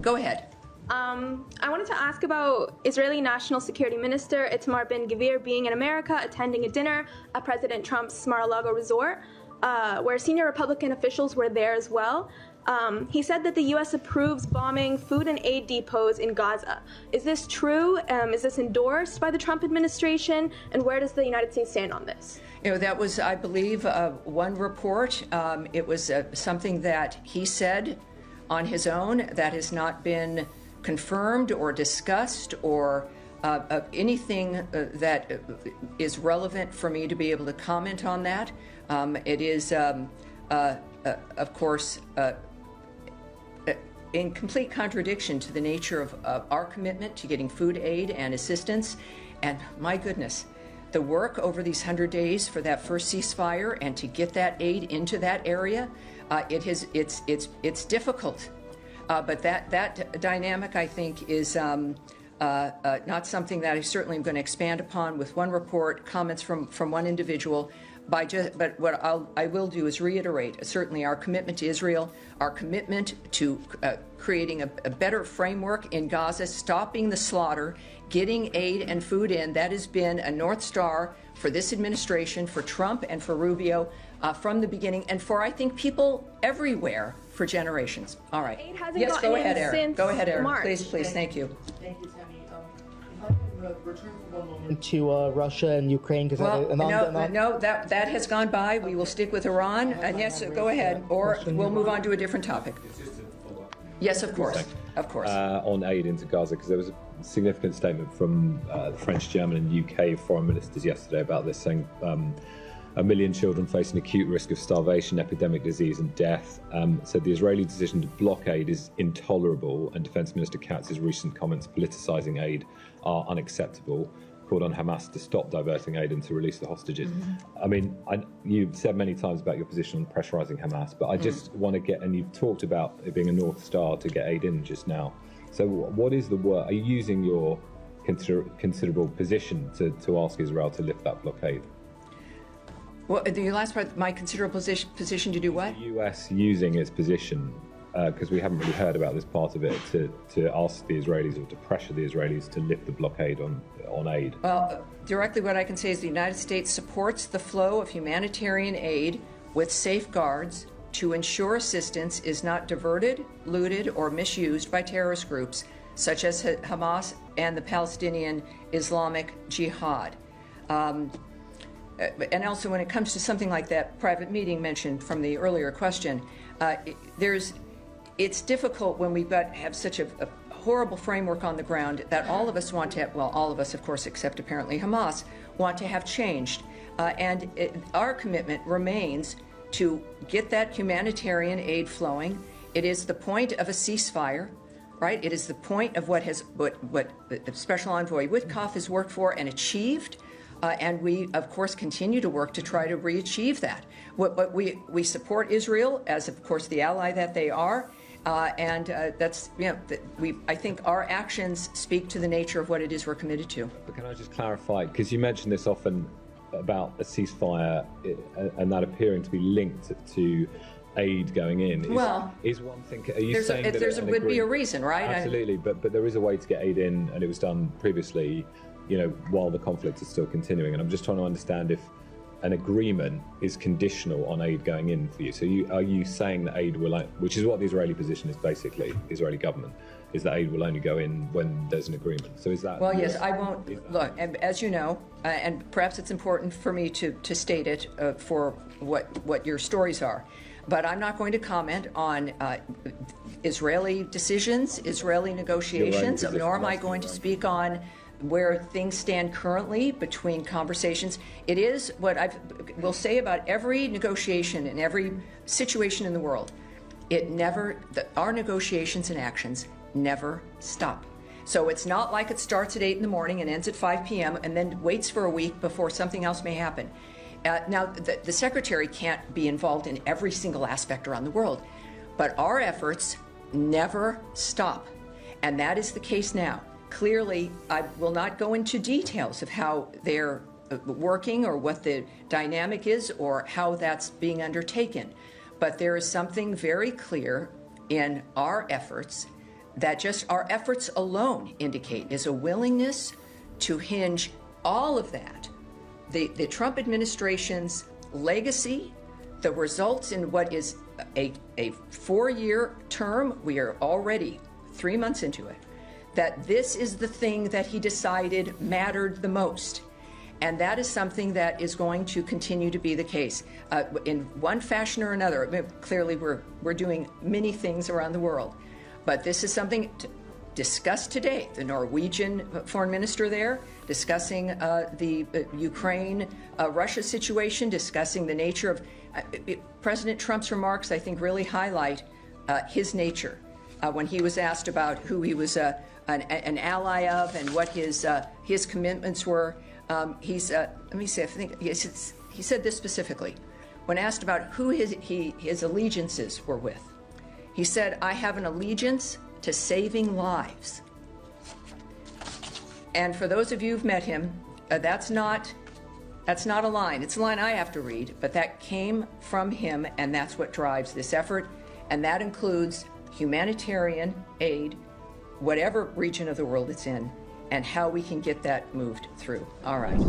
Go ahead. I wanted to ask about Israeli National Security Minister Itamar Ben-Gvir being in America, attending a dinner at President Trump's Mar-a-Lago resort, where senior Republican officials were there as well. He said that the U.S. approves bombing food and aid depots in Gaza. Is this true? Is this endorsed by the Trump administration? And where does the United States stand on this? You know, that was, I believe, one report. It was something that he said on his own that has not been confirmed or discussed or anything that is relevant for me to be able to comment on that. It is, of course, in complete contradiction to the nature of our commitment to getting food aid and assistance. And my goodness, the work over these 100 days for that first ceasefire and to get that aid into that area, it's difficult. But that dynamic, I think, is not something that I certainly am going to expand upon with one report, comments from one individual. But what I will do is reiterate certainly our commitment to Israel, our commitment to creating a better framework in Gaza, stopping the slaughter, getting aid and food in. That has been a North Star for this administration, for Trump and for Rubio from the beginning, and for, I think, people everywhere for generations. All right. Aid hasn't yes, gotten go ahead, in Aaron. since Go ahead, Aaron. March. Please, thank you. Thank you, Tammy. If I can return for one moment to Russia and Ukraine, because no, that has gone by. We will stick with Iran. And yes, go ahead, or we'll move on to a different topic. Yes, of course, of course. On aid into Gaza, because there was a significant statement from the French, German, and UK foreign ministers yesterday about this, saying 1 million children facing acute risk of starvation, epidemic disease, and death. Said the Israeli decision to blockade is intolerable, and Defence Minister Katz's recent comments politicising aid are unacceptable. Called on Hamas to stop diverting aid and to release the hostages. I mean, you've said many times about your position on pressurising Hamas, but I just want to get, and you've talked about it being a North Star to get aid in just now. So what is the work? Are you using your considerable position to ask Israel to lift that blockade? Well, the last part, my considerable position to do what? The US using its position, because we haven't really heard about this part of it, to ask the Israelis or to pressure the Israelis to lift the blockade on aid. Well, directly what I can say is the United States supports the flow of humanitarian aid with safeguards to ensure assistance is not diverted, looted, or misused by terrorist groups such as Hamas and the Palestinian Islamic Jihad. And also when it comes to something like that private meeting mentioned from the earlier question, it's difficult when we've have such a horrible framework on the ground that all of us want to have, well, all of us, of course, except apparently Hamas, want to have changed. Our commitment remains to get that humanitarian aid flowing. It is the point of a ceasefire, right? It is the point of what Special Envoy Witkoff has worked for and achieved. And we, of course, continue to work to try to re-achieve that. But we support Israel as, of course, the ally that they are. That's, I think our actions speak to the nature of what it is we're committed to. But can I just clarify, because you mention this often about a ceasefire and that appearing to be linked to aid going in. Is one thing? Are you saying that there would be a reason, right? Absolutely, but there is a way to get aid in, and it was done previously, while the conflict is still continuing. And I'm just trying to understand if an agreement is conditional on aid going in for you. So are you saying that aid will, which is what the Israeli position is basically, the Israeli government, is that aid will only go in when there's an agreement. So is that... Well, yes, I won't... Look, and as you know, and perhaps it's important for me to state it for what your stories are, but I'm not going to comment on Israeli decisions, Israeli negotiations, nor am I going to speak on where things stand currently between conversations. It is what I will say about every negotiation in every situation in the world. Our negotiations and actions never stop. So it's not like it starts at 8 in the morning and ends at 5 p.m. and then waits for a week before something else may happen. Now, the Secretary can't be involved in every single aspect around the world, but our efforts never stop. And that is the case now. Clearly, I will not go into details of how they're working or what the dynamic is or how that's being undertaken. But there is something very clear in our efforts that just our efforts alone indicate is a willingness to hinge all of that, the Trump administration's legacy, the results in what is a 4-year term. We are already 3 months into it, that this is the thing that he decided mattered the most. And that is something that is going to continue to be the case in one fashion or another. I mean, clearly, we're doing many things around the world, but this is something discussed today. The Norwegian foreign minister there discussing the Ukraine-Russia situation, discussing the nature of President Trump's remarks. I think really highlight his nature when he was asked about who he was an ally of and what his commitments were. Let me see. I think he said this specifically when asked about who his allegiances were with. He said, "I have an allegiance to saving lives." And for those of you who've met him, that's not a line. It's a line I have to read, but that came from him, and that's what drives this effort, and that includes humanitarian aid, whatever region of the world it's in, and how we can get that moved through. All right.